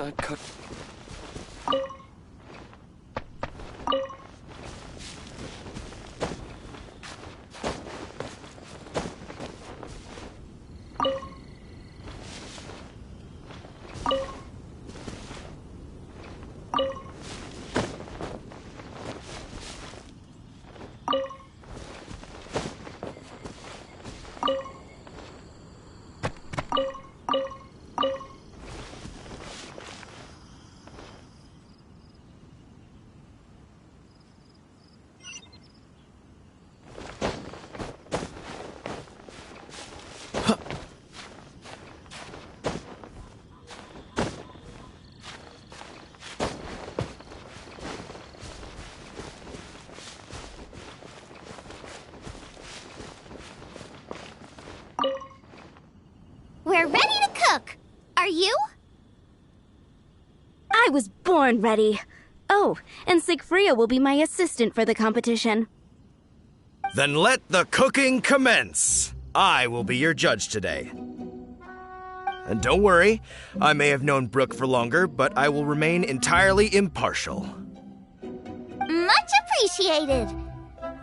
not cut. We're ready to cook! Are you? I was born ready. Oh, and Sigfria will be my assistant for the competition. Then let the cooking commence. I will be your judge today. And don't worry, I may have known Brooke for longer, but I will remain entirely impartial. Much appreciated!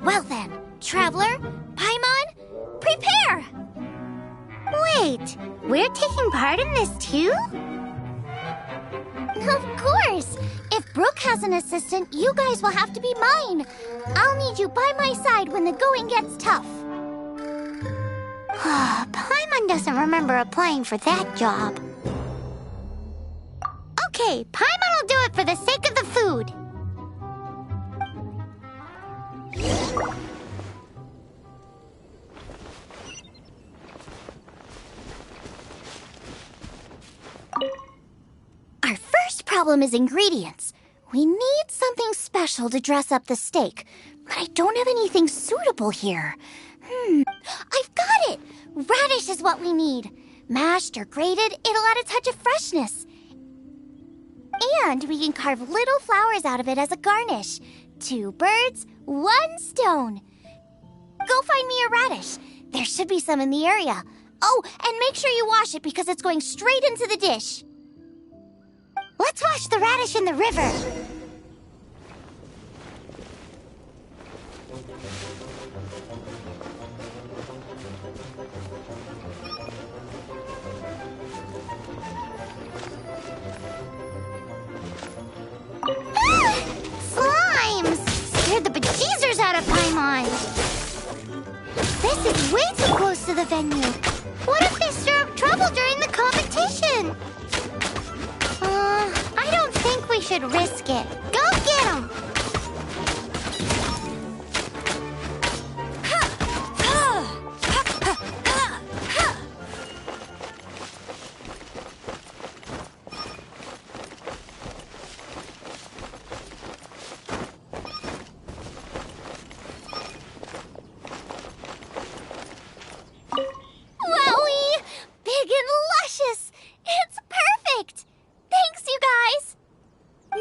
Well then, Traveler, Paimon, prepare! Wait, we're taking part in this too? Of course! If Brooke has an assistant, you guys will have to be mine. I'll need you by my side when the going gets tough. Paimon doesn't remember applying for that job. Okay, Paimon will do it for the sake of the food. Our first problem is ingredients. We need something special to dress up the steak, but I don't have anything suitable here. I've got it! Radish is what we need. Mashed or grated, it'll add a touch of freshness. And we can carve little flowers out of it as a garnish. 2 birds, 1 stone. Go find me a radish. There should be some in the area. Oh, and make sure you wash it because it's going straight into the dish. Let's wash the radish in the river. Slimes! Scared the bejeezers out of Paimon. This is way too close to the venue. What if they stir up trouble during the competition? I don't think we should risk it. Go get them! Wowie! Big and luscious! It's perfect! Thanks, you guys!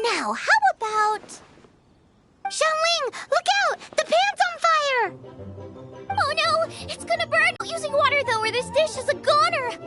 Now, how about... Xiangling, look out! The pan's on fire! Oh no! It's gonna burn! Using water, though, or this dish is a goner!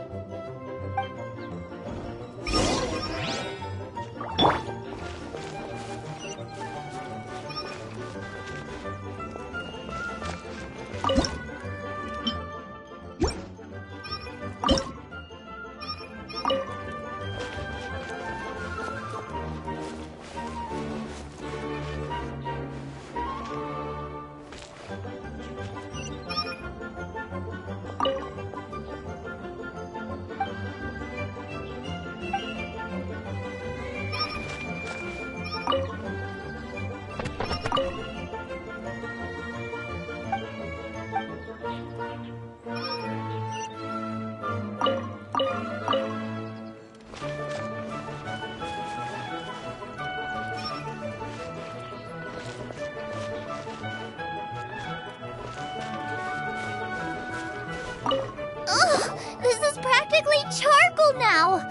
Ugh, this is practically charcoal now.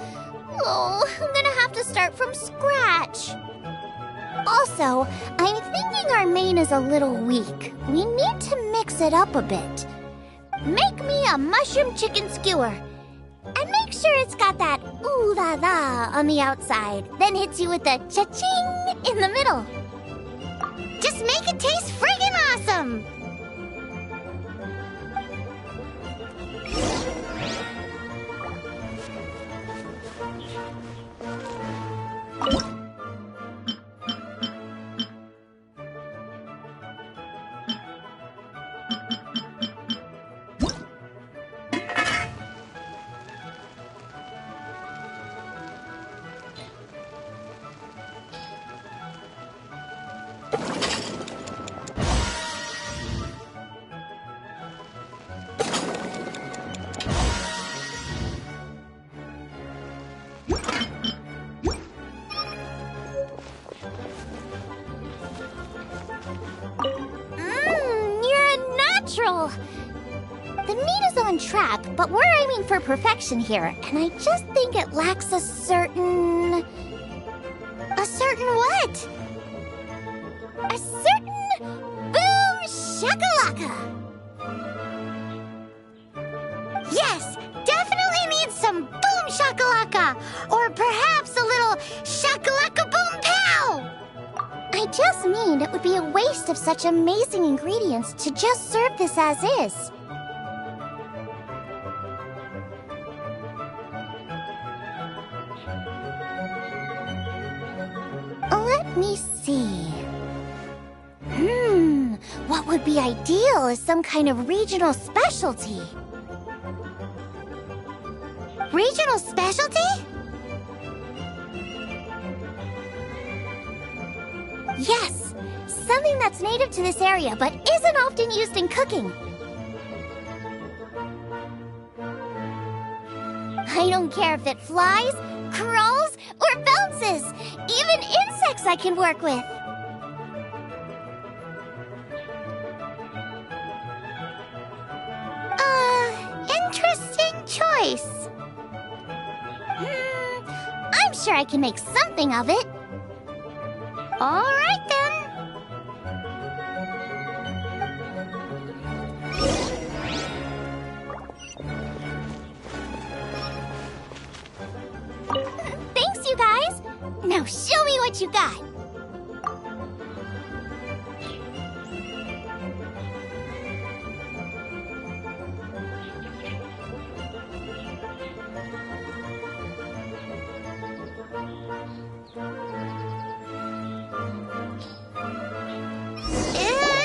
Oh, I'm gonna have to start from scratch. Also, I'm thinking our main is a little weak. We need to mix it up a bit. Make me a mushroom chicken skewer. And make sure it's got that ooh la la on the outside, then hits you with the cha-ching in the middle. Just make it taste friggin' awesome! The meat is on track, but we're aiming for perfection here, and I just think it lacks a certain... A certain what? A certain boom shakalaka! Yes, definitely needs some boom shakalaka, or perhaps a little shakalaka boom pow! I just mean it would be a waste of such amazing ingredients to just serve this as is. Let me see. What would be ideal is some kind of regional specialty. Regional specialty? Yes, something that's native to this area but isn't often used in cooking. I don't care if it flies, crawls, or bounces. Even insects I can work with. Interesting choice. I'm sure I can make something of it. All right, then. Thanks, you guys. Now show me what you got.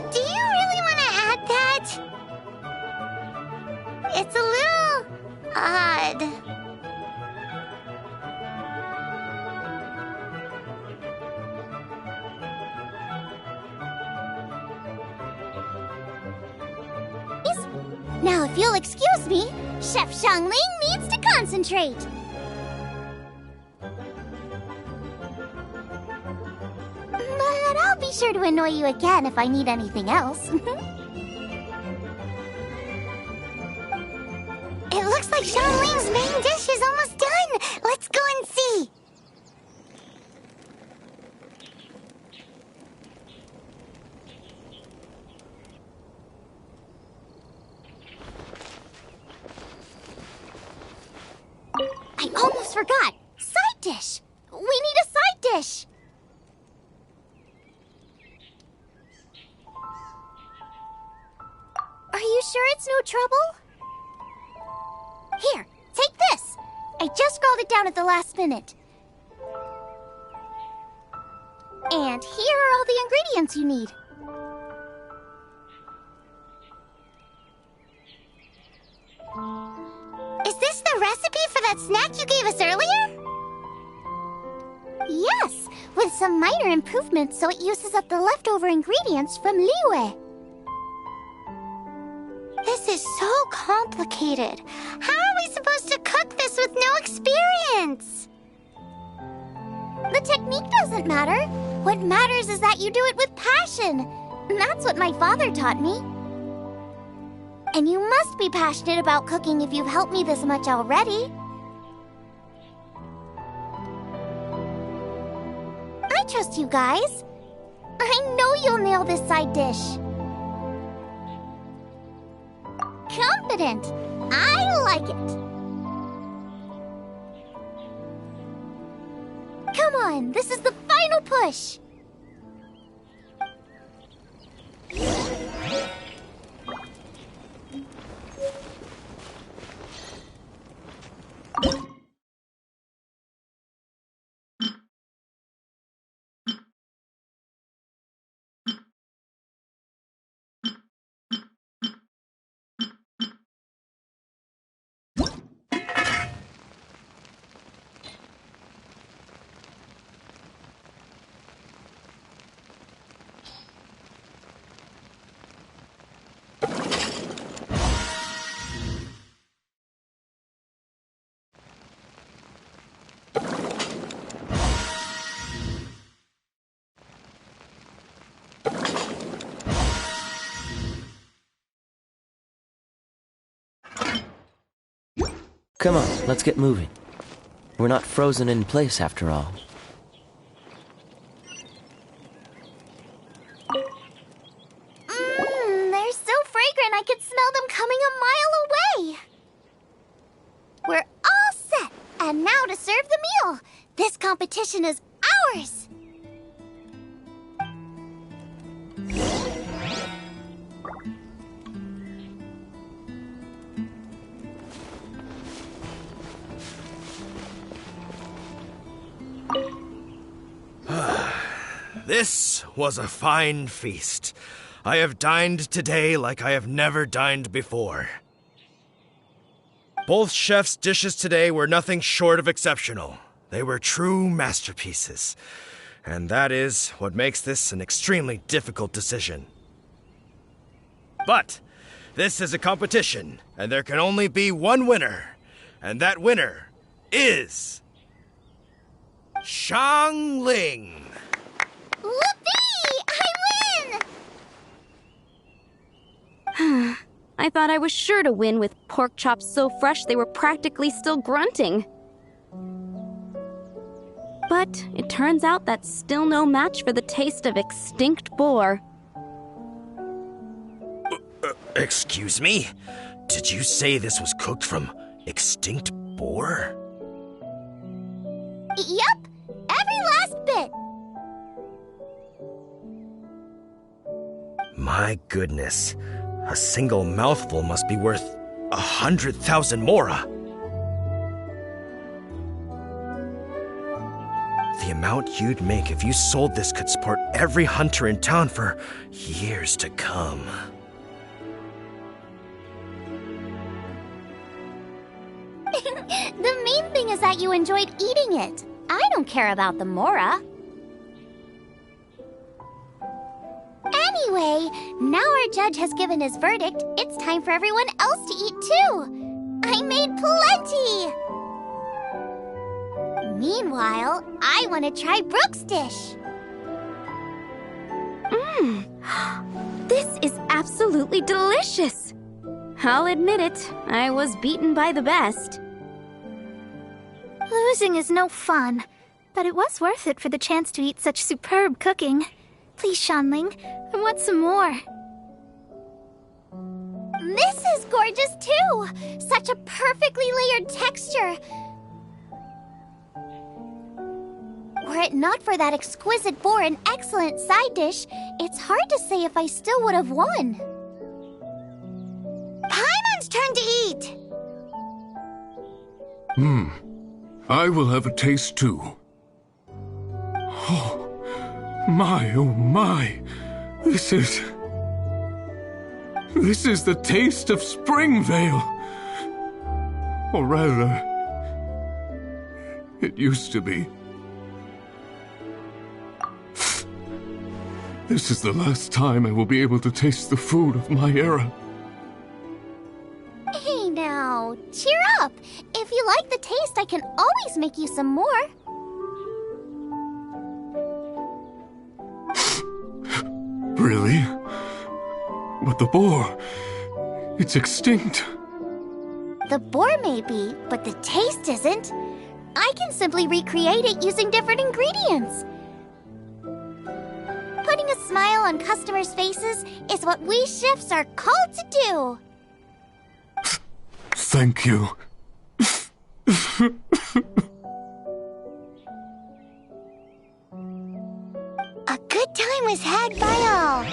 Do you really want to add that? It's a little odd. Now, if you'll excuse me, Chef Xiangling needs to concentrate. But I'll be sure to annoy you again if I need anything else. It looks like Xiangling's main dish is almost done. Let's go and see. I almost forgot. Side dish. We need a side dish. Are you sure it's no trouble? Here, take this. I just scrawled it down at the last minute. And here are all the ingredients you need. Is this the recipe for that snack you gave us earlier? Yes, with some minor improvements so it uses up the leftover ingredients from Liyue. This is so complicated. How are we supposed to cook this with no experience? The technique doesn't matter. What matters is that you do it with passion. That's what my father taught me. And you must be passionate about cooking if you've helped me this much already. I trust you guys. I know you'll nail this side dish. Confident. I like it. on! This is the final push! Come on, let's get moving. We're not frozen in place after all. They're so fragrant I could smell them coming a mile away! We're all set, and now to serve the meal! This competition is ours! This was a fine feast. I have dined today like I have never dined before. Both chefs' dishes today were nothing short of exceptional. They were true masterpieces. And that is what makes this an extremely difficult decision. But this is a competition, and there can only be one winner. And that winner is Xiangling. Whoopee! I win! I thought I was sure to win with pork chops so fresh they were practically still grunting. But it turns out that's still no match for the taste of extinct boar. Excuse me? Did you say this was cooked from extinct boar? Yep, every last bit! My goodness, a single mouthful must be worth 100,000 mora. The amount you'd make if you sold this could support every hunter in town for years to come. The main thing is that you enjoyed eating it. I don't care about the mora. Anyway, now our judge has given his verdict, it's time for everyone else to eat too. I made plenty! Meanwhile, I want to try Brooke's dish. This is absolutely delicious! I'll admit it, I was beaten by the best. Losing is no fun, but it was worth it for the chance to eat such superb cooking. Please, Xiangling, I want some more. This is gorgeous too! Such a perfectly layered texture. Were it not for that exquisite boar and excellent side dish, it's hard to say if I still would have won. Paimon's turn to eat! I will have a taste too. Oh my. This is the taste of Springvale. Or rather, it used to be. This is the last time I will be able to taste the food of my era. Hey now, cheer up! If you like the taste, I can always make you some more. Really? But the boar, it's extinct. The boar may be, but the taste isn't. I can simply recreate it using different ingredients. Putting a smile on customers' faces is what we chefs are called to do. Thank you. good time was had by all.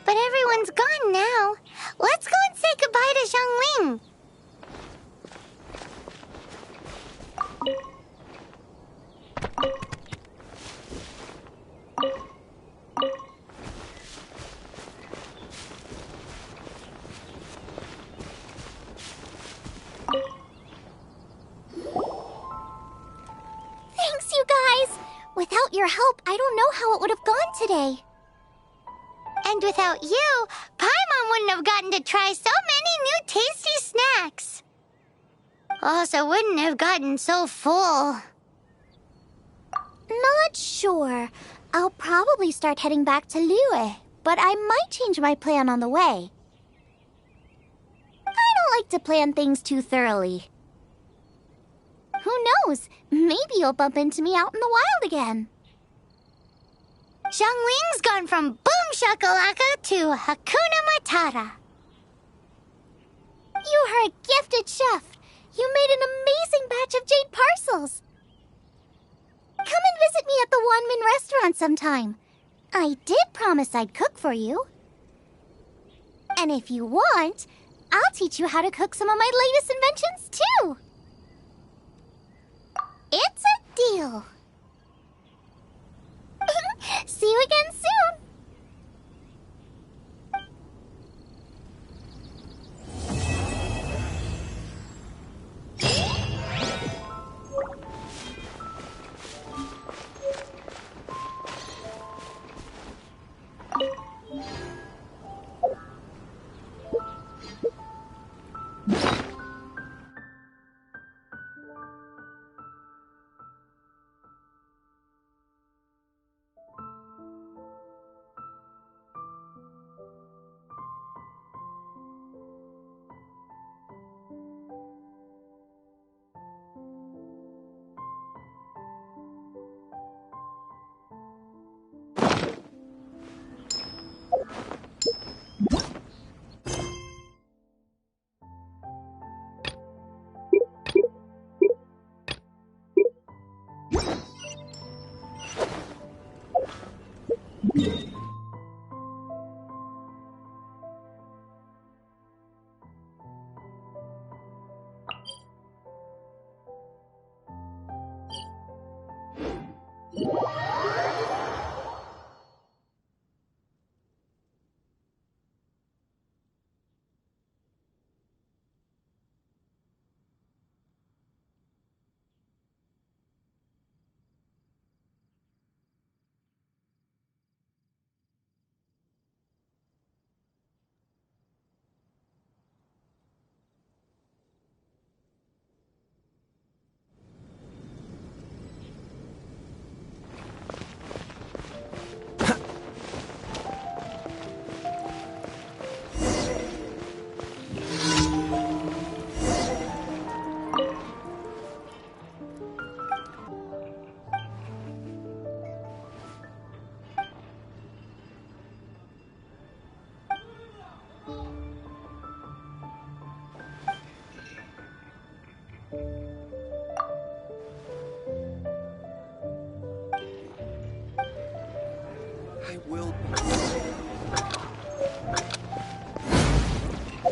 But everyone's gone now. Let's go and say goodbye to Xiangling. Thanks, you guys! Without your help, I don't know how it would have gone today. And without you, Paimon wouldn't have gotten to try so many new tasty snacks. Also wouldn't have gotten so full. Not sure. I'll probably start heading back to Liyue, but I might change my plan on the way. I don't like to plan things too thoroughly. Who knows? Maybe you'll bump into me out in the wild again. Xiangling's gone from boom shakalaka to Hakuna Matata. You are a gifted chef. You made an amazing batch of jade parcels. Come and visit me at the Wanmin restaurant sometime. I did promise I'd cook for you. And if you want, I'll teach you how to cook some of my latest inventions too. It's a deal. See you again soon.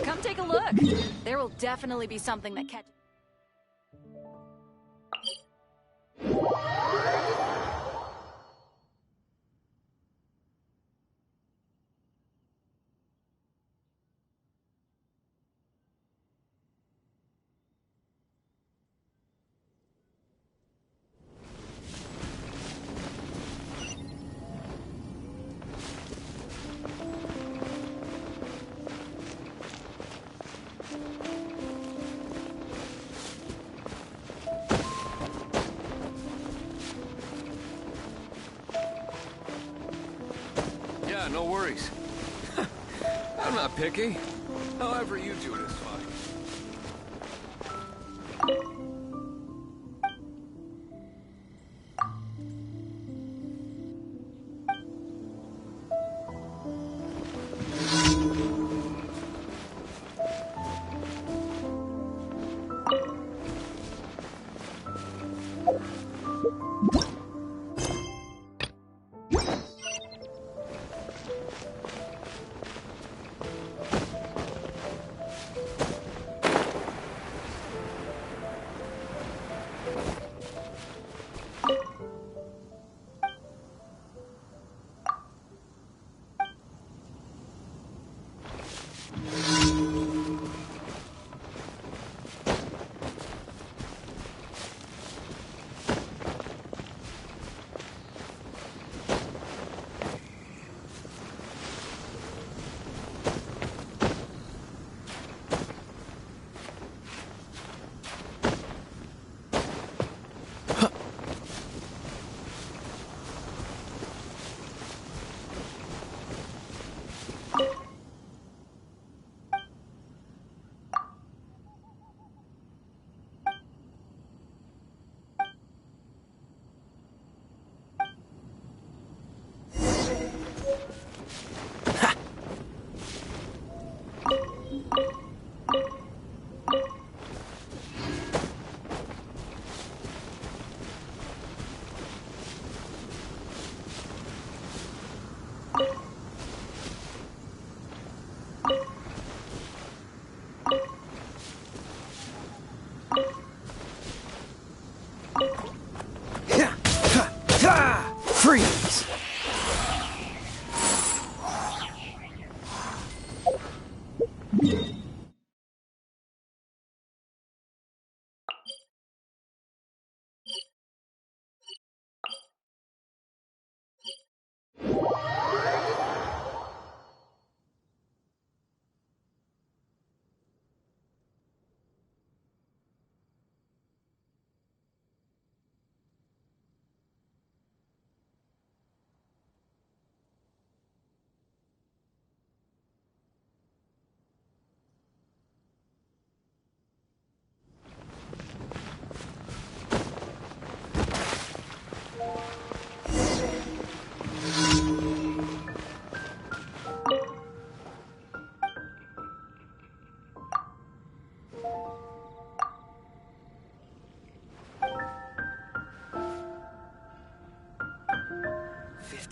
Come take a look. There will definitely be something that catches. Yeah, no worries. I'm not picky. However you do it is fine.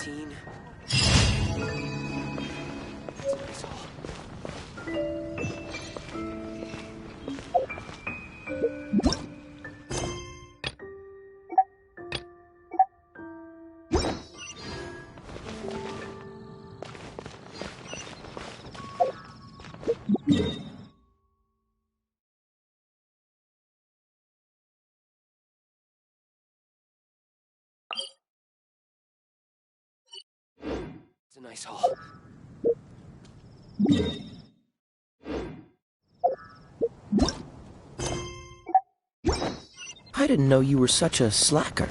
routine. It's a nice haul. I didn't know you were such a slacker.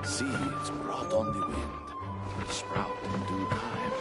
Seeds brought on the wind, they sprout in due time.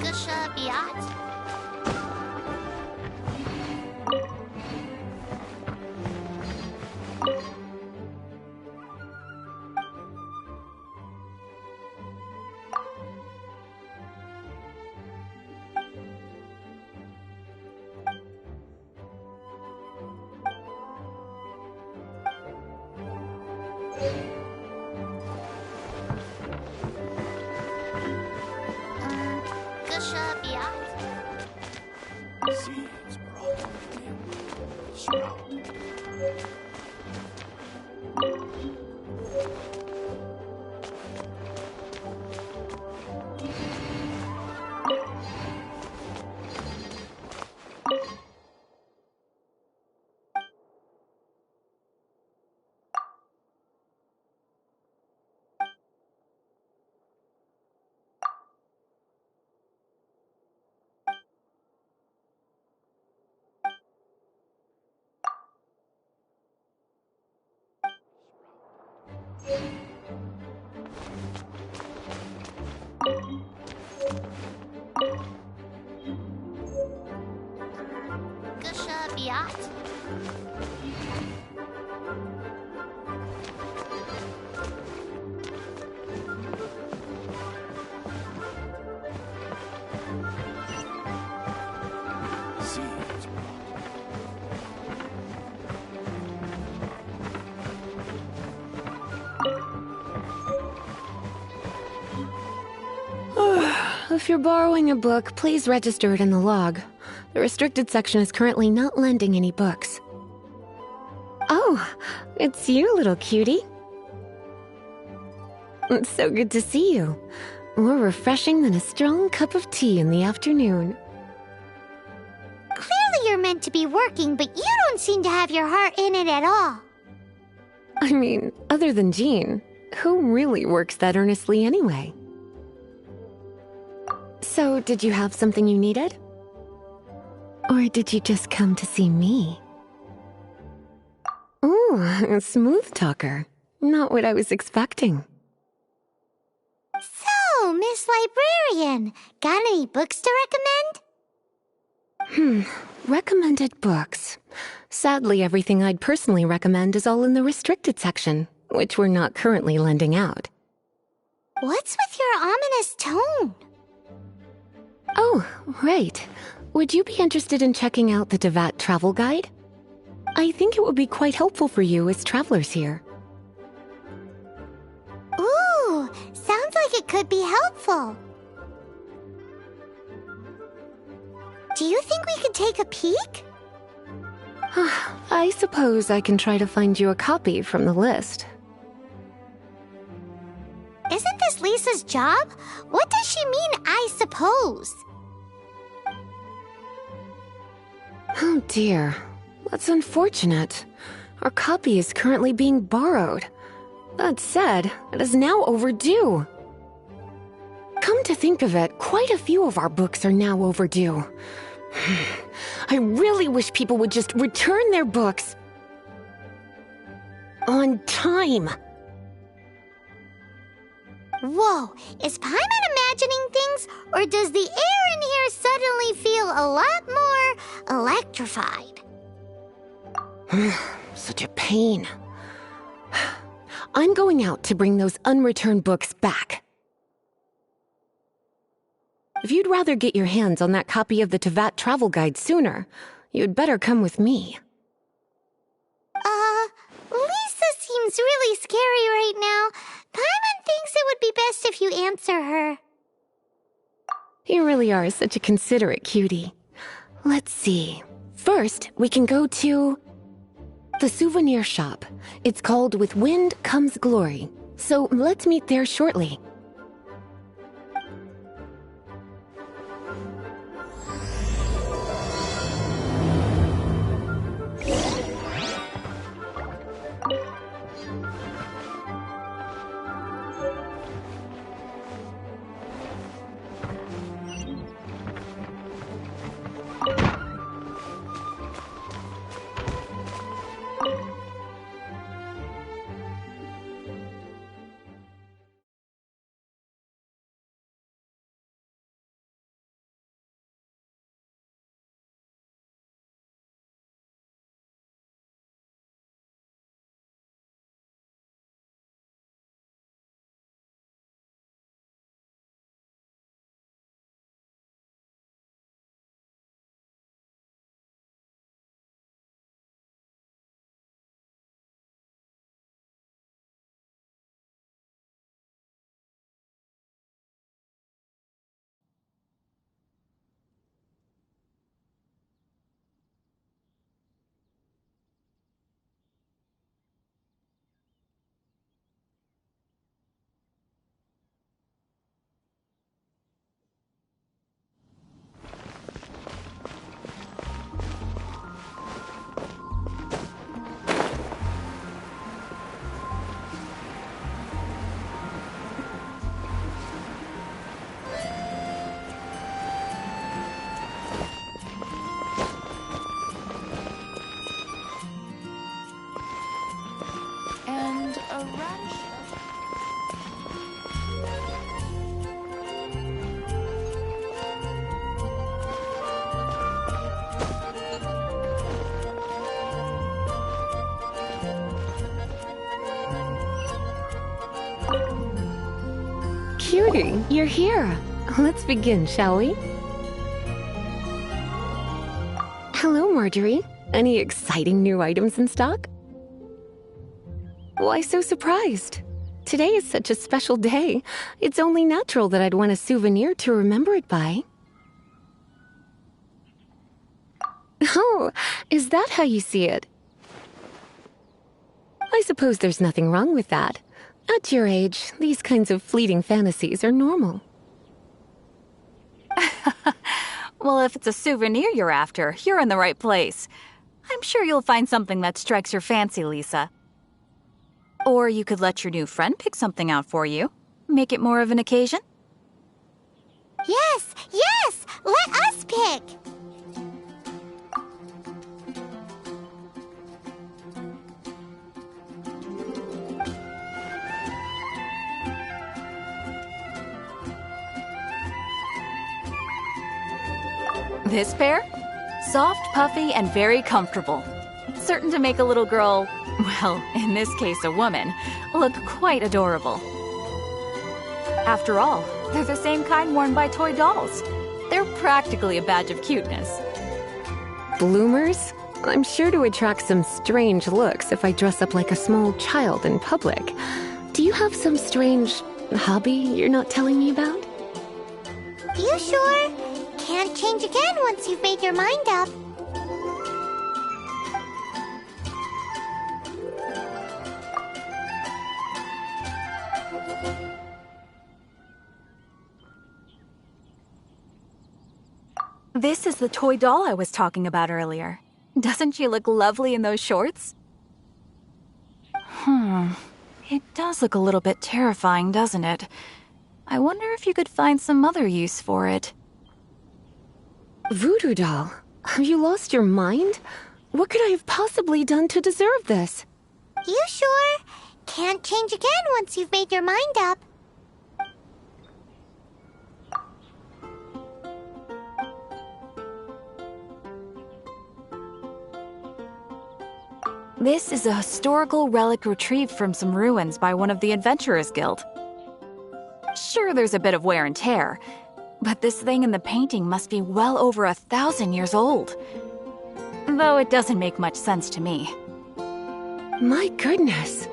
Gusha Biat? Gusha Biat? Seeds brought on the wind, they sprout in due time. yacht. Seeds. If you're borrowing a book, please register it in the log. The restricted section is currently not lending any books. Oh, it's you, little cutie. It's so good to see you. More refreshing than a strong cup of tea in the afternoon. Clearly you're meant to be working, but you don't seem to have your heart in it at all. I mean, other than Jean, who really works that earnestly anyway? So, did you have something you needed? Or did you just come to see me? Ooh, a smooth talker. Not what I was expecting. So, Miss Librarian, got any books to recommend? Recommended books. Sadly, everything I'd personally recommend is all in the restricted section, which we're not currently lending out. What's with your ominous tone? Oh, right. Would you be interested in checking out the Devat travel guide? I think it would be quite helpful for you as travelers here. Ooh, sounds like it could be helpful. Do you think we could take a peek? I suppose I can try to find you a copy from the list. Isn't this Lisa's job? What does she mean, I suppose? Oh dear, that's unfortunate. Our copy is currently being borrowed. That said, it is now overdue. Come to think of it, quite a few of our books are now overdue. I really wish people would just return their books on time. Whoa, is Paimon imagining things, or does the air in here suddenly feel a lot more electrified? Such a pain. I'm going out to bring those unreturned books back. If you'd rather get your hands on that copy of the Tevat travel guide sooner, you'd better come with me. Lisa seems really scary right now. Paimon thinks it would be best if you answer her. You really are such a considerate cutie. Let's see. First, we can go to the souvenir shop. It's called With Wind Comes Glory. So let's meet there shortly. cutie, you're here. Let's begin, shall we? Hello, Marjorie. Any exciting new items in stock? Why so surprised? Today is such a special day. It's only natural that I'd want a souvenir to remember it by. Oh, is that how you see it? I suppose there's nothing wrong with that. At your age, these kinds of fleeting fantasies are normal. Well, if it's a souvenir you're after, you're in the right place. I'm sure you'll find something that strikes your fancy, Lisa. Or you could let your new friend pick something out for you. Make it more of an occasion. Yes, yes! Let us pick! This pair? Soft, puffy, and very comfortable. Certain to make a little girl, well, in this case a woman, look quite adorable. After all, they're the same kind worn by toy dolls. They're practically a badge of cuteness. Bloomers? I'm sure to attract some strange looks if I dress up like a small child in public. Do you have some strange hobby you're not telling me about? You sure? Can't change again once you've made your mind up. This is the toy doll I was talking about earlier. Doesn't she look lovely in those shorts? It does look a little bit terrifying, doesn't it? I wonder if you could find some other use for it. Voodoo doll, have you lost your mind? What could I have possibly done to deserve this? You sure? Can't change again once you've made your mind up. This is a historical relic retrieved from some ruins by one of the Adventurers Guild. Sure, there's a bit of wear and tear, but this thing in the painting must be well over 1,000 years old. Though it doesn't make much sense to me. My goodness.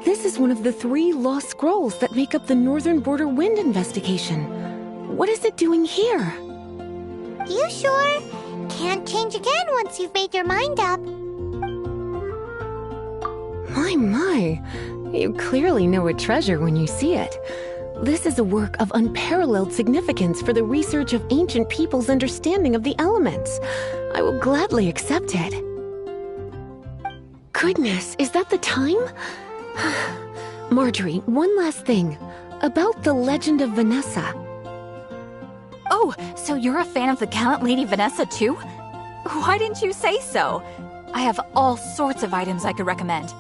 This is one of the 3 lost scrolls that make up the Northern Border Wind investigation. What is it doing here? You sure? Can't change again once you've made your mind up. My. You clearly know a treasure when you see it. This is a work of unparalleled significance for the research of ancient people's understanding of the elements. I will gladly accept it. Goodness, is that the time? Marjorie, one last thing. About the legend of Vanessa. Oh, so you're a fan of the gallant Lady Vanessa too? Why didn't you say so? I have all sorts of items I could recommend.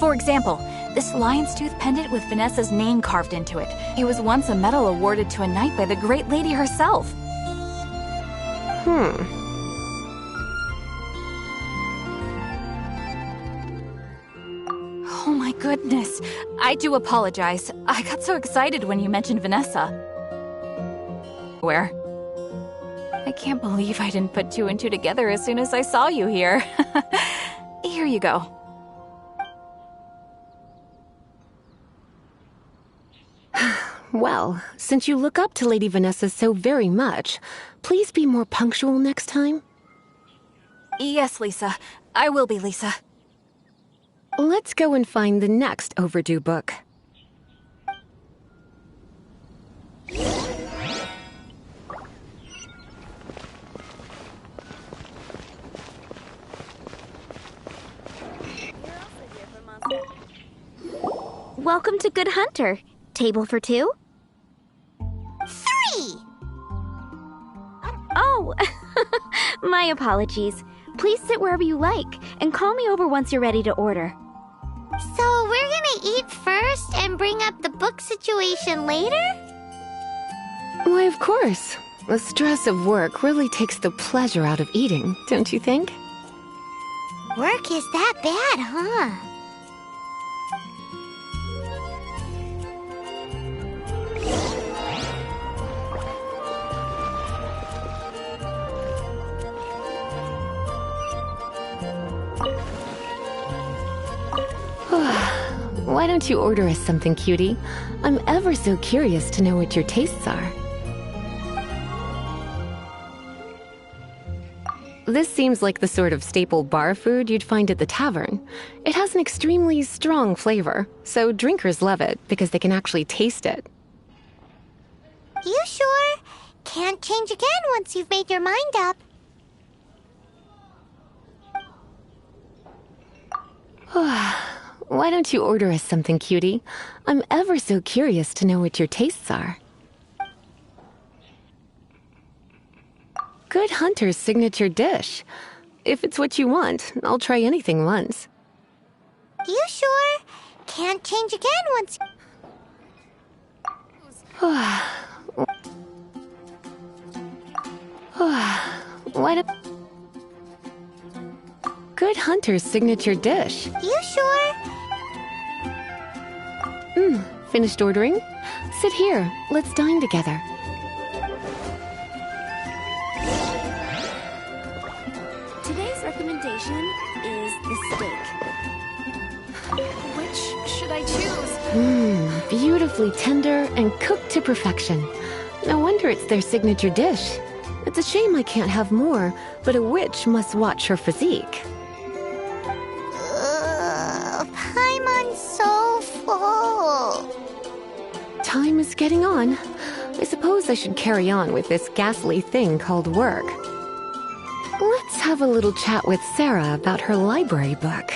For example, this lion's tooth pendant with Vanessa's name carved into it. It was once a medal awarded to a knight by the great lady herself. Oh my goodness. I do apologize. I got so excited when you mentioned Vanessa. Where? I can't believe I didn't put 2 and 2 together as soon as I saw you here. Here you go. Well, since you look up to Lady Vanessa so very much, please be more punctual next time. Yes, Lisa. I will be, Lisa. Let's go and find the next overdue book. Welcome to Good Hunter. Table for 2? 3! Oh, my apologies. Please sit wherever you like, and call me over once you're ready to order. So we're gonna eat first and bring up the book situation later? Why, of course. The stress of work really takes the pleasure out of eating, don't you think? Work is that bad, huh? don't you order us something, cutie? I'm ever so curious to know what your tastes are. This seems like the sort of staple bar food you'd find at the tavern. It has an extremely strong flavor, so drinkers love it because they can actually taste it. You sure? Can't change again once you've made your mind up. Why don't you order us something, cutie? I'm ever so curious to know what your tastes are. Good Hunter's signature dish. If it's what you want, I'll try anything once. You sure? Can't change again once... What a... Good Hunter's signature dish. You sure? Finished ordering? Sit here. Let's dine together. Today's recommendation is the steak. Which should I choose? Beautifully tender and cooked to perfection. No wonder it's their signature dish. It's a shame I can't have more, but a witch must watch her physique. Paimon's so full. Time is getting on. I suppose I should carry on with this ghastly thing called work. Let's have a little chat with Sarah about her library book.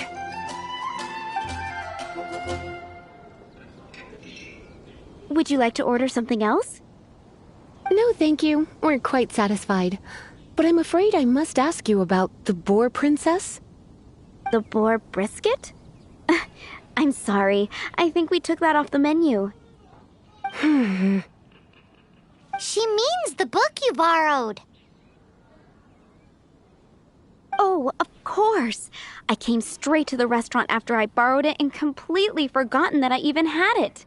Would you like to order something else? No, thank you. We're quite satisfied. But I'm afraid I must ask you about the boar princess. The boar brisket? I'm sorry. I think we took that off the menu. She means the book you borrowed. Oh, of course. I came straight to the restaurant after I borrowed it and completely forgotten that I even had it.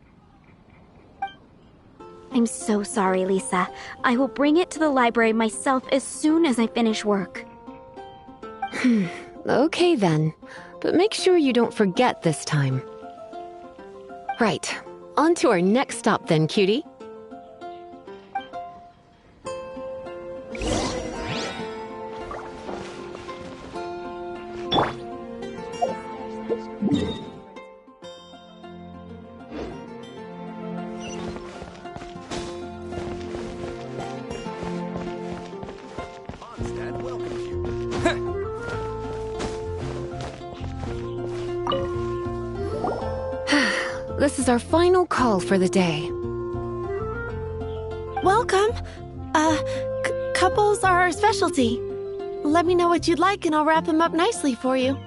I'm so sorry, Lisa. I will bring it to the library myself as soon as I finish work. Okay then. But make sure you don't forget this time. Right. On to our next stop then, cutie. This is our final call for the day. Welcome. Couples are our specialty. Let me know what you'd like and I'll wrap them up nicely for you.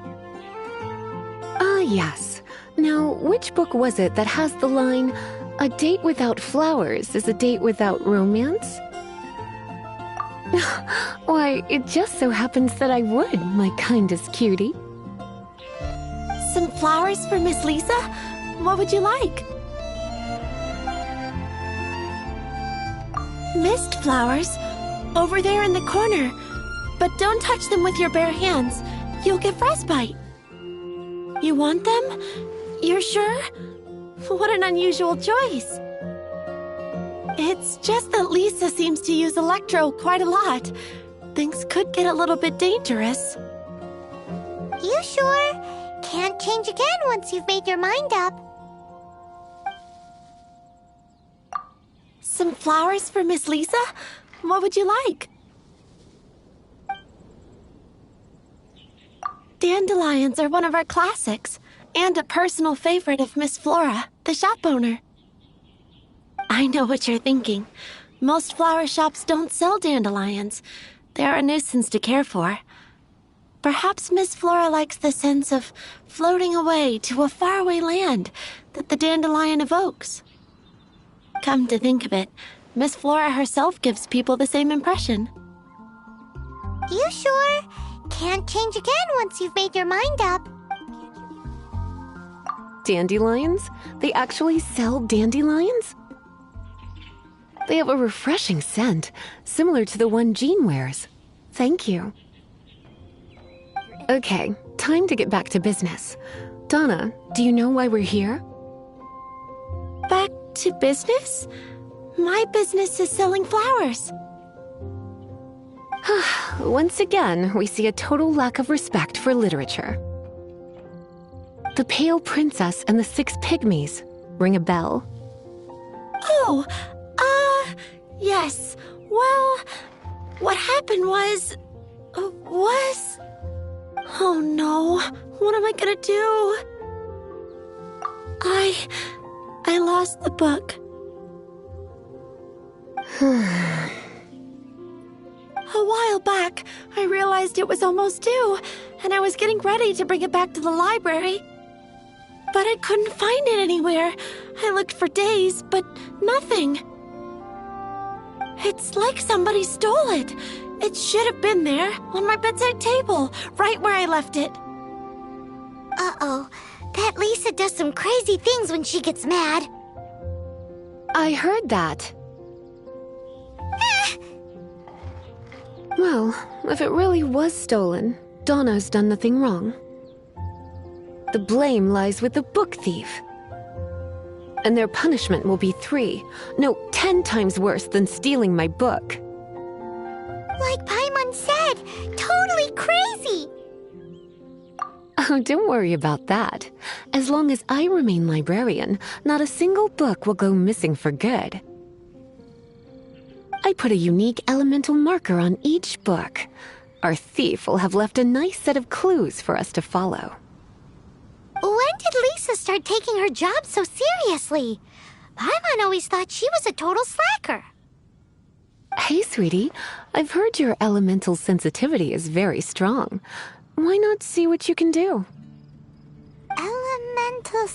Yes. Now, which book was it that has the line, "A date without flowers is a date without romance"? Why, it just so happens that I would, my kindest cutie. Some flowers for Miss Lisa? What would you like? Mist flowers? Over there in the corner. But don't touch them with your bare hands. You'll get frostbite. You want them? You're sure? What an unusual choice. It's just that Lisa seems to use Electro quite a lot. Things could get a little bit dangerous. You sure? Can't change again once you've made your mind up. Some flowers for Miss Lisa? What would you like? Dandelions are one of our classics, and a personal favorite of Miss Flora, the shop owner. I know what you're thinking. Most flower shops don't sell dandelions. They're a nuisance to care for. Perhaps Miss Flora likes the sense of floating away to a faraway land that the dandelion evokes. Come to think of it, Miss Flora herself gives people the same impression. You sure? Can't change again once you've made your mind up. Dandelions? They actually sell dandelions? They have a refreshing scent, similar to the one Jean wears. Thank you. Okay, time to get back to business. Donna, do you know why we're here? to business? My business is selling flowers. Once again, we see a total lack of respect for literature. The Pale Princess and the Six Pygmies. Ring a bell? Oh, yes. Well, what happened was... Oh no, what am I gonna do? I lost the book. A while back, I realized it was almost due, and I was getting ready to bring it back to the library. But I couldn't find it anywhere. I looked for days, but nothing. It's like somebody stole it. It should have been there, on my bedside table, right where I left it. Uh-oh. That Lisa does some crazy things when she gets mad. I heard that. Well, if it really was stolen, Donna's done nothing wrong. The blame lies with the book thief. And their punishment will be 10 times worse than stealing my book. Like Paimon said, totally crazy! Oh, don't worry about that. As long as I remain librarian, not a single book will go missing for good. I put a unique elemental marker on each book. Our thief will have left a nice set of clues for us to follow. When did Lisa start taking her job so seriously? Paimon always thought she was a total slacker. Hey, sweetie. I've heard your elemental sensitivity is very strong. Why not see what you can do? Elemental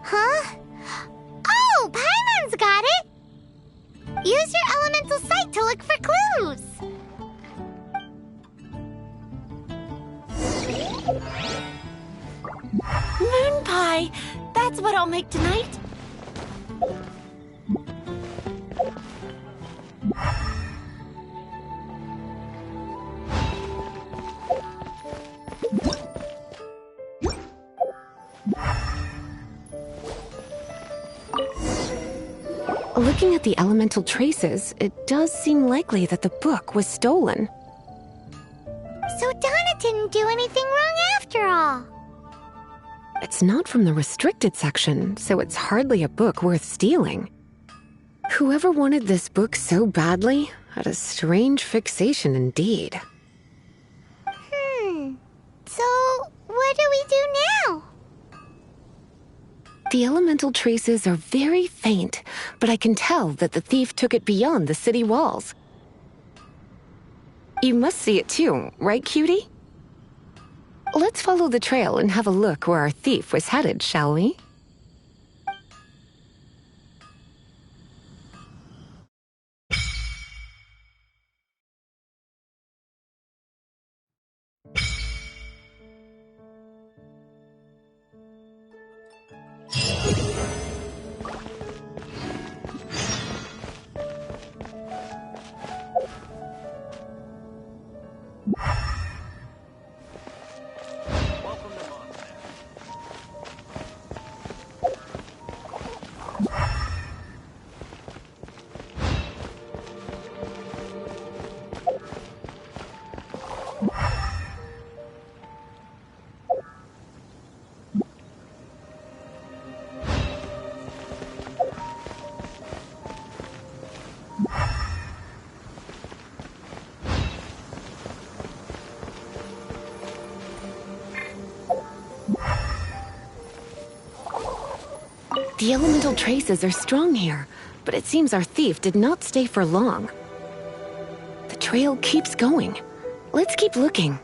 huh? Oh, Paimon's got it! Use your elemental sight to look for clues. Moon pie! That's what I'll make tonight. Looking at the elemental traces, it does seem likely that the book was stolen. So Donna didn't do anything wrong after all. It's not from the restricted section, so it's hardly a book worth stealing. Whoever wanted this book so badly had a strange fixation indeed. So what do we do now? The elemental traces are very faint, but I can tell that the thief took it beyond the city walls. You must see it too, right, cutie? Let's follow the trail and have a look where our thief was headed, shall we? The elemental traces are strong here, but it seems our thief did not stay for long. The trail keeps going. Let's keep looking.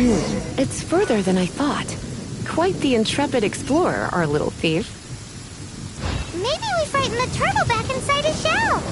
It's further than I thought. Quite the intrepid explorer, our little thief. Maybe we frighten the turtle back inside his shell.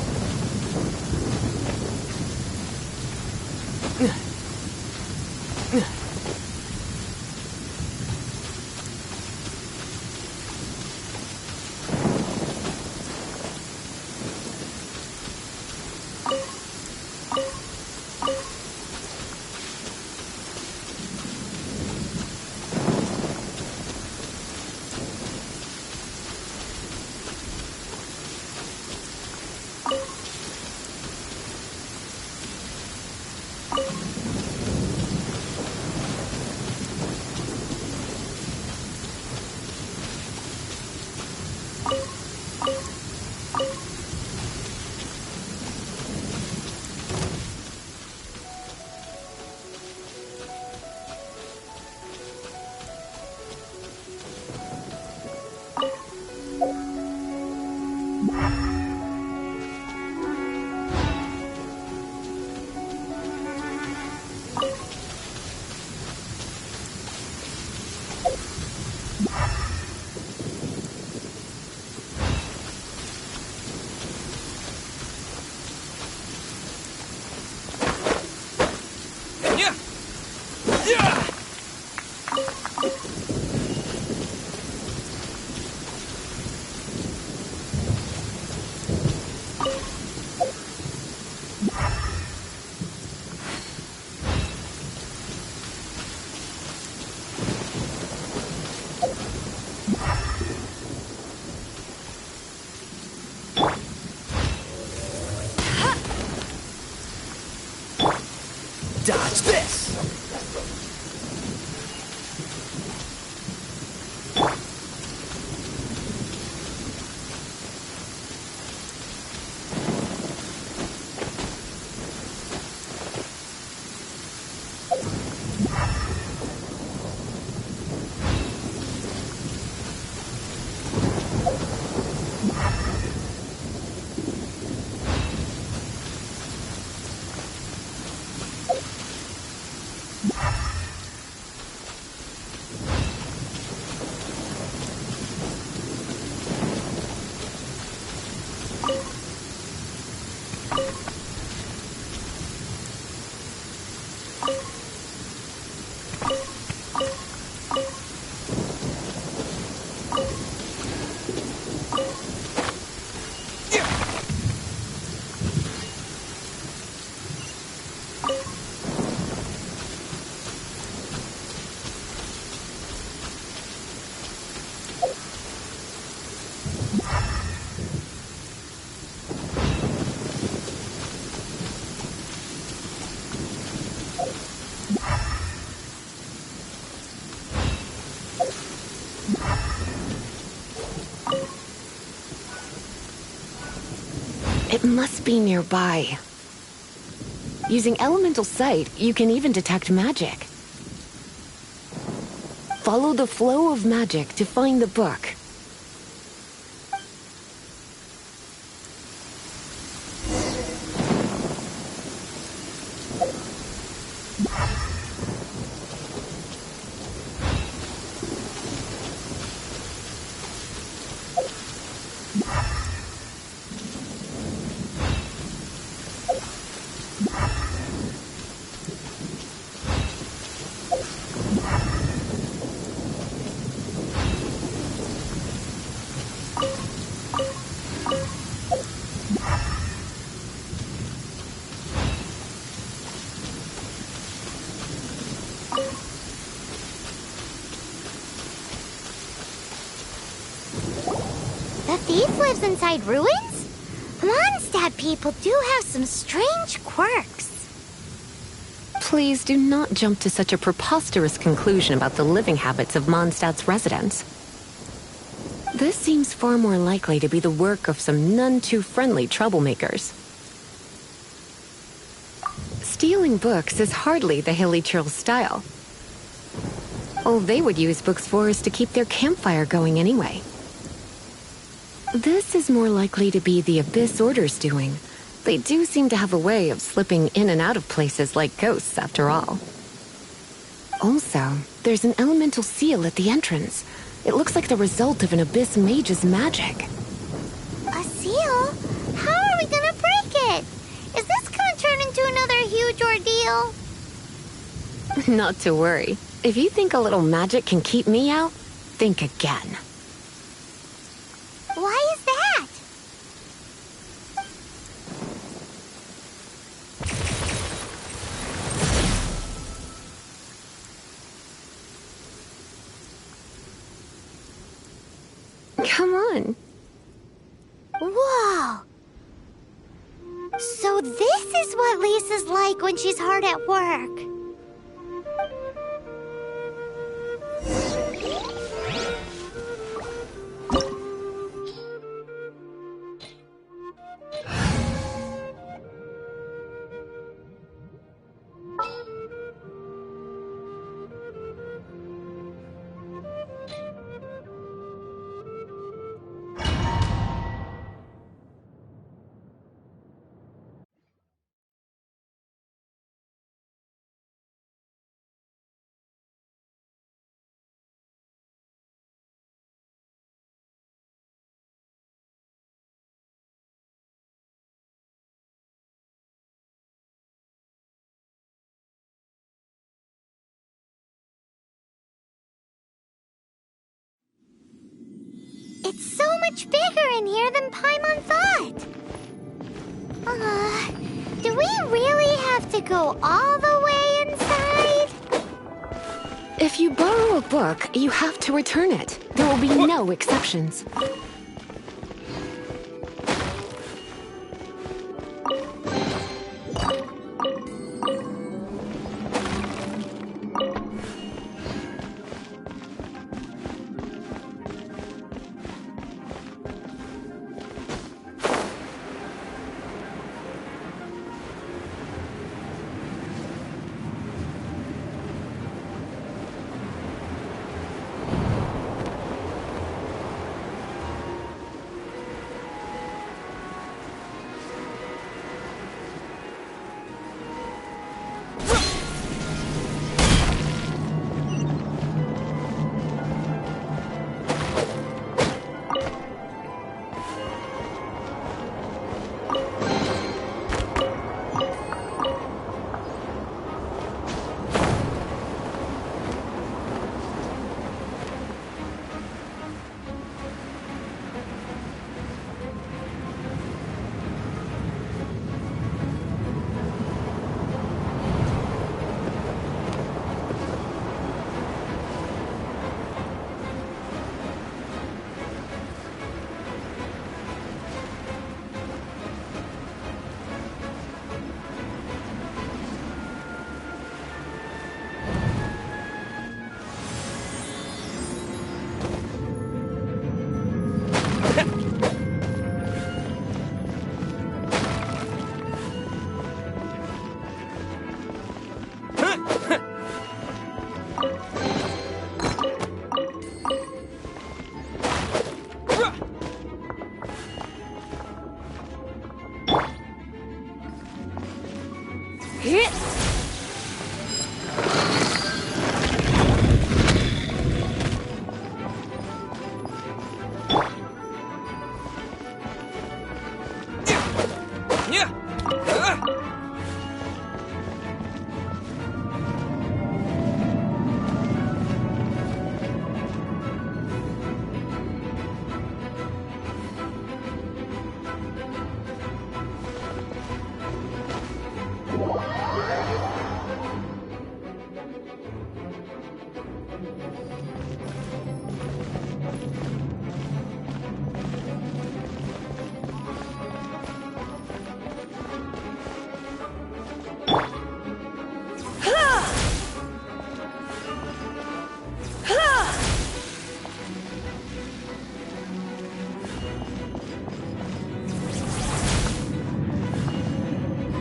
Dodge this! It must be nearby. Using elemental sight, you can even detect magic. Follow the flow of magic to find the book. The thief lives inside ruins? Mondstadt people do have some strange quirks. Please do not jump to such a preposterous conclusion about the living habits of Mondstadt's residents. This seems far more likely to be the work of some none-too-friendly troublemakers. Stealing books is hardly the Hilly Churl's style. All they would use books for is to keep their campfire going anyway. This is more likely to be the Abyss Order's doing. They do seem to have a way of slipping in and out of places like ghosts, after all. Also, there's an elemental seal at the entrance. It looks like the result of an Abyss mage's magic. A seal? How are we gonna break it? Is this gonna turn into another huge ordeal? Not to worry. If you think a little magic can keep me out, think again. Why is that? Come on. Whoa! So this is what Lisa's like when she's hard at work. It's so much bigger in here than Paimon thought. Do we really have to go all the way inside? If you borrow a book, you have to return it. There will be no exceptions.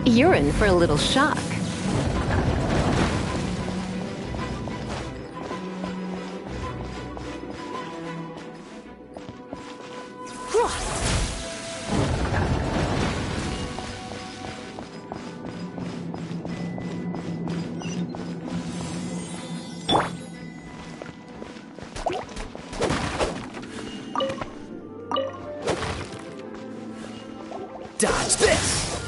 You're in for a little shock. Dodge this!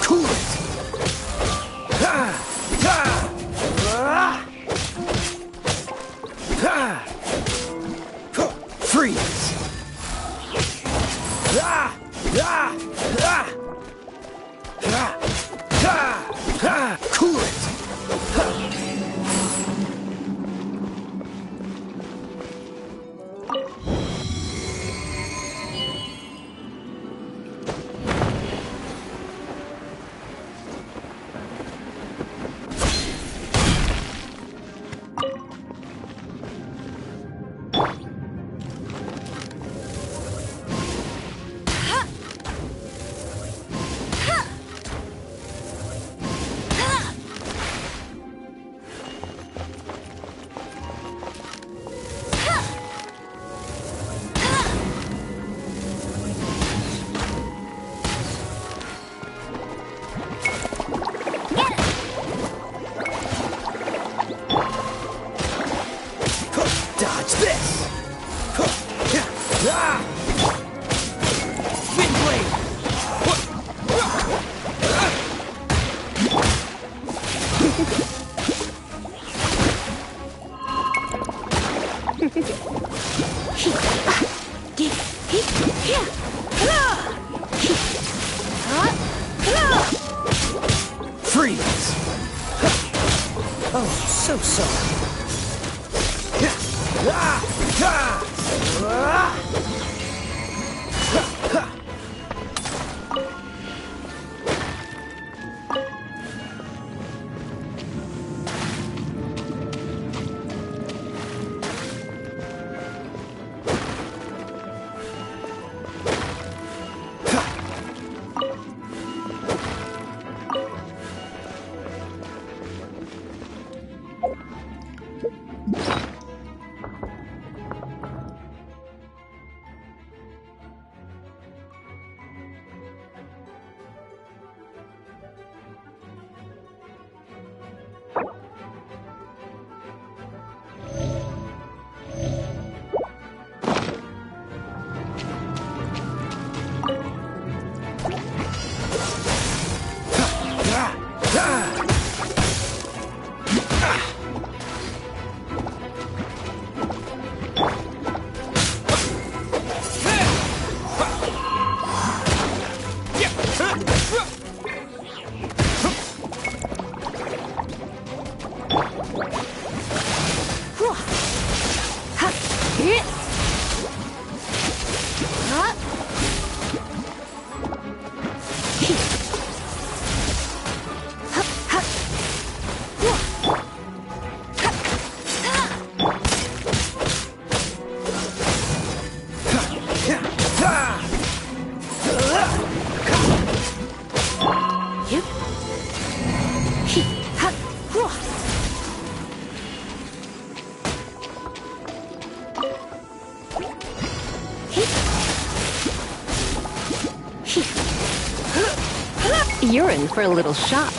Cool it! Freeze! Cool it! Dodge this! Wind blade! Freeze! Oh, so sorry. You're in for a little shock.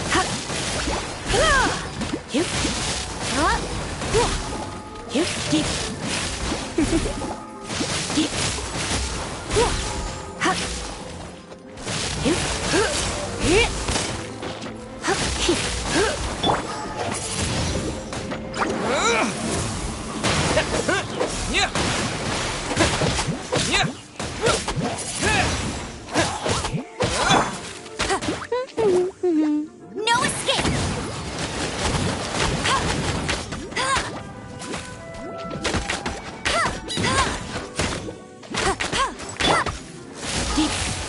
No escape!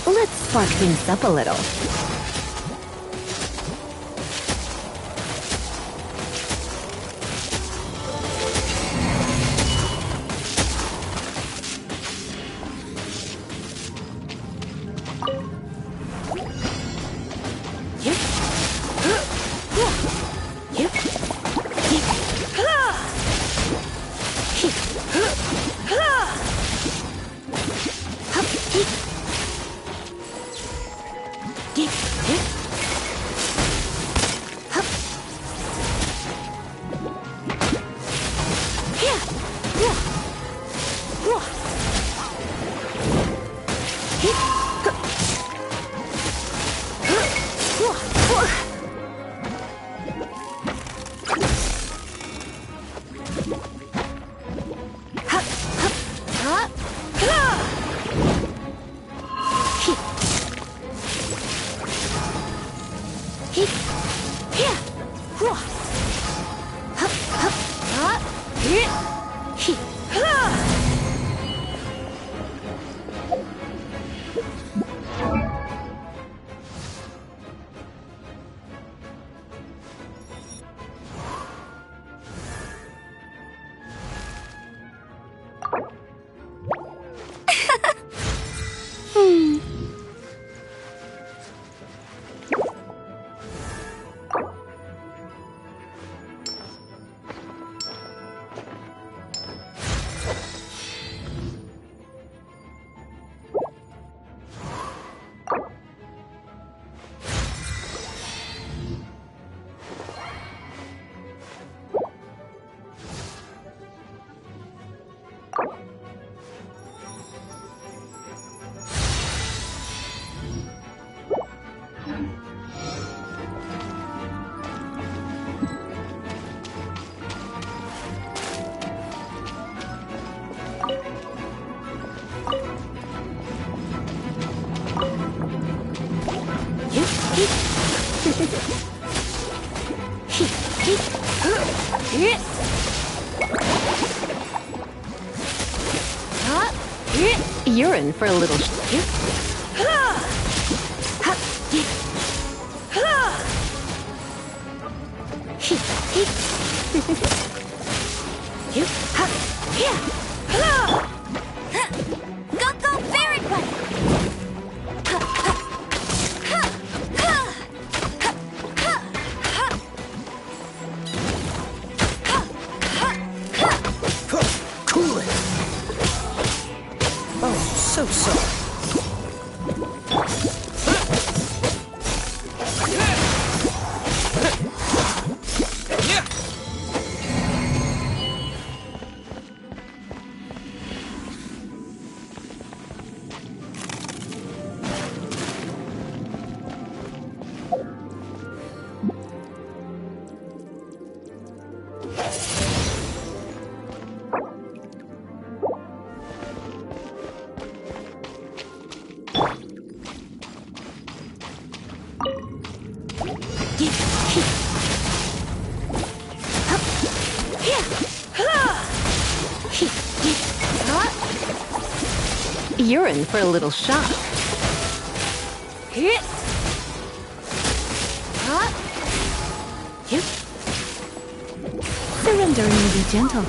Let's spark things up a little. You're in for a little Go, go, Barret Bunny! Cool it. Oh, so sorry. You're in for a little shock. Surrendering will be gentle.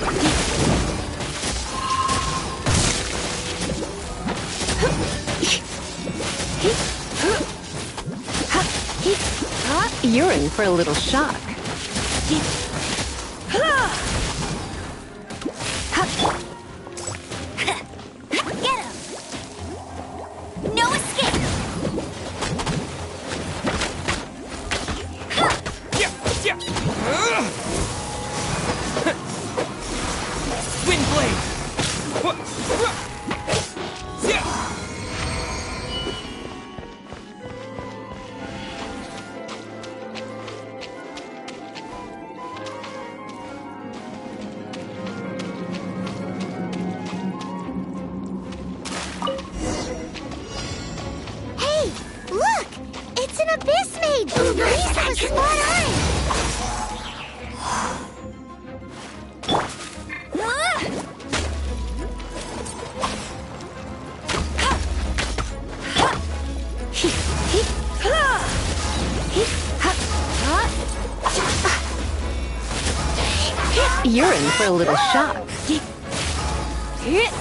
You're in for a little shock. No escape! Wind blade. Hey, look! It's an abyss maid! Lisa was spot on! You're in for a little shock. Get him!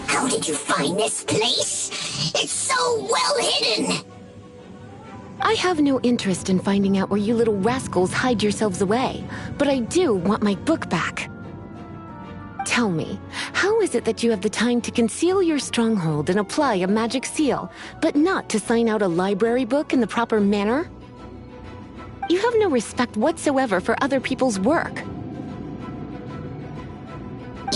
How did you find this place? It's so well hidden! I have no interest in finding out where you little rascals hide yourselves away, but I do want my book back. Tell me, how is it that you have the time to conceal your stronghold and apply a magic seal, but not to sign out a library book in the proper manner? You have no respect whatsoever for other people's work.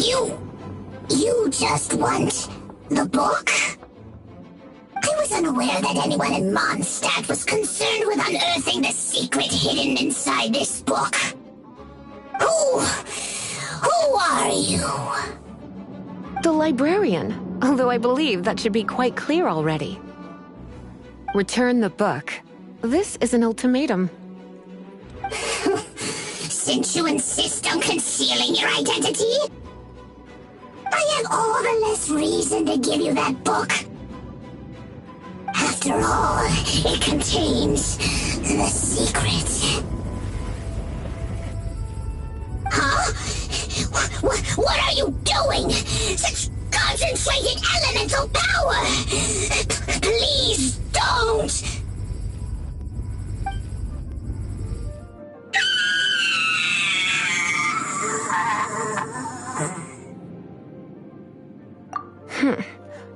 You just want the book? I was unaware that anyone in Mondstadt was concerned with unearthing the secret hidden inside this book. Who are you? The librarian, although I believe that should be quite clear already. Return the book. This is an ultimatum. Since you insist on concealing your identity, I have all the less reason to give you that book. After all, it contains the secret. Huh? What are you doing? Such concentrated elemental power! Please don't!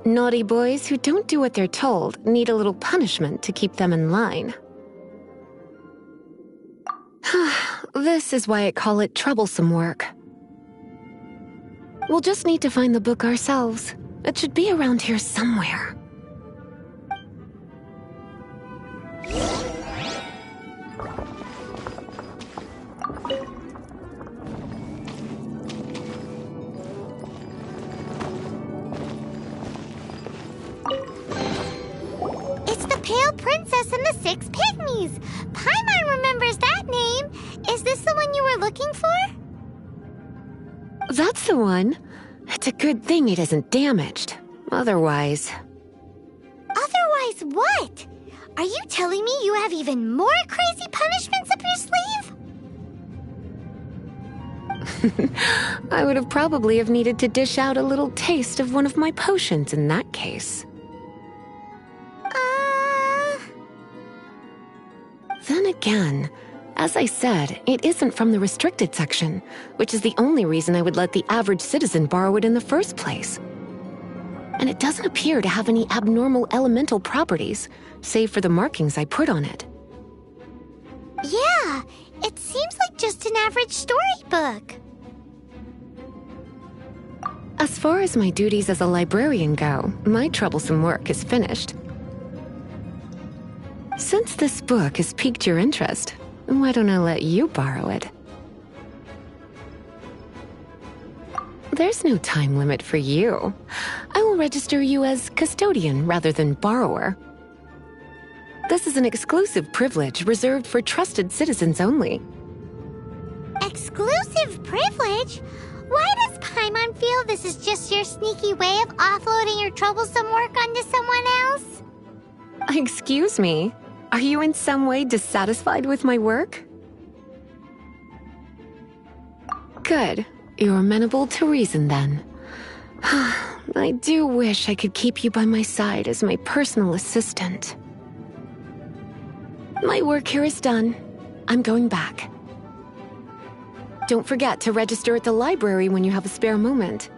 Naughty boys who don't do what they're told need a little punishment to keep them in line. This is why I call it troublesome work. We'll just need to find the book ourselves. It should be around here somewhere. It's the Pale Princess and the Six Pygmies. Paimon remembers that name. Is this the one you were looking for? That's the one. It's a good thing it isn't damaged. Otherwise... Otherwise what? Are you telling me you have even more crazy punishments up your sleeve? I would have probably have needed to dish out a little taste of one of my potions in that case. Then again, as I said, it isn't from the restricted section, which is the only reason I would let the average citizen borrow it in the first place. And it doesn't appear to have any abnormal elemental properties, save for the markings I put on it. Yeah, it seems like just an average storybook. As far as my duties as a librarian go, my troublesome work is finished. Since this book has piqued your interest, why don't I let you borrow it? There's no time limit for you. I will register you as custodian rather than borrower. This is an exclusive privilege reserved for trusted citizens only. Exclusive privilege? Why does Paimon feel this is just your sneaky way of offloading your troublesome work onto someone else? Excuse me? Are you in some way dissatisfied with my work? Good. You're amenable to reason then. I do wish I could keep you by my side as my personal assistant. My work here is done. I'm going back. Don't forget to register at the library when you have a spare moment.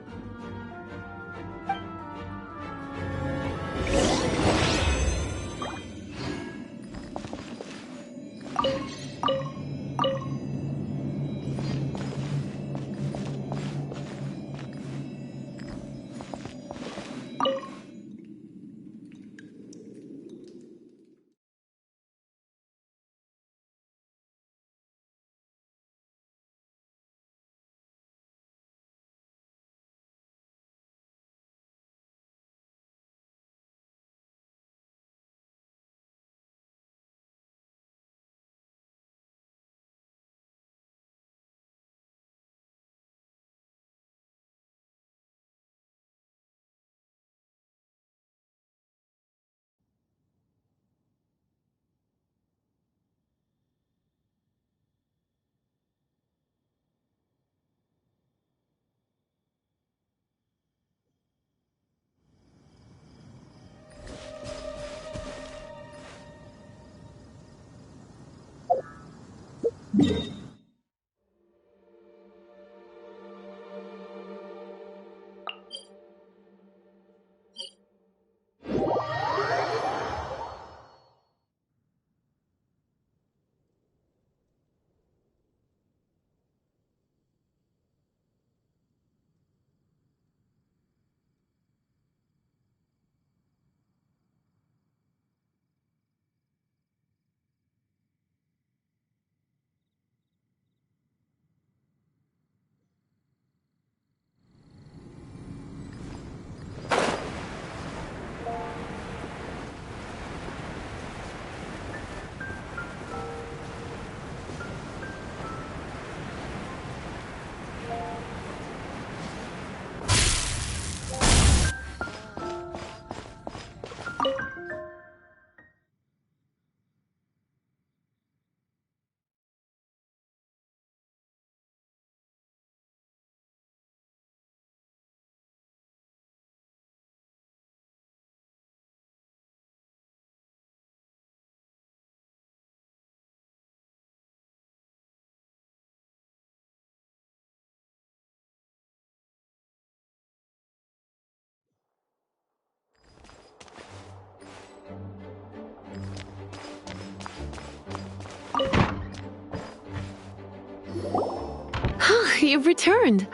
You've returned.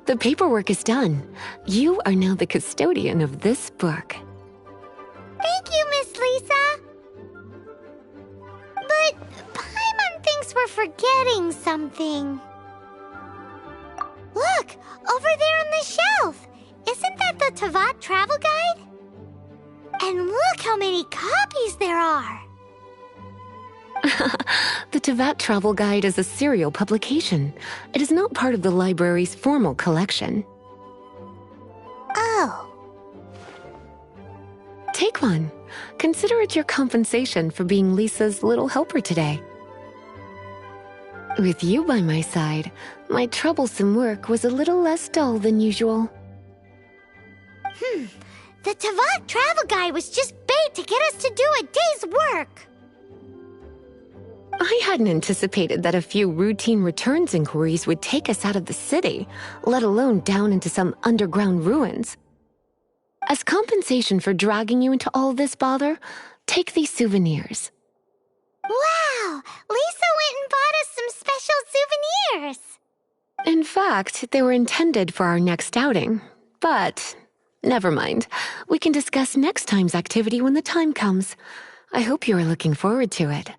The paperwork is done. You are now the custodian of this book. Thank you, Miss Lisa. But Paimon thinks we're forgetting something. Look, over there on the shelf. Isn't that the Tavat travel guide? And look how many copies there are. The Tavat Travel Guide is a serial publication. It is not part of the library's formal collection. Oh. Take one. Consider it your compensation for being Lisa's little helper today. With you by my side, my troublesome work was a little less dull than usual. The Tavat travel guide was just bait to get us to do a day's work. I hadn't anticipated that a few routine returns inquiries would take us out of the city, let alone down into some underground ruins. As compensation for dragging you into all this bother, take these souvenirs. Wow! Lisa went and bought us some special souvenirs! In fact, they were intended for our next outing, but never mind. We can discuss next time's activity when the time comes. I hope you are looking forward to it.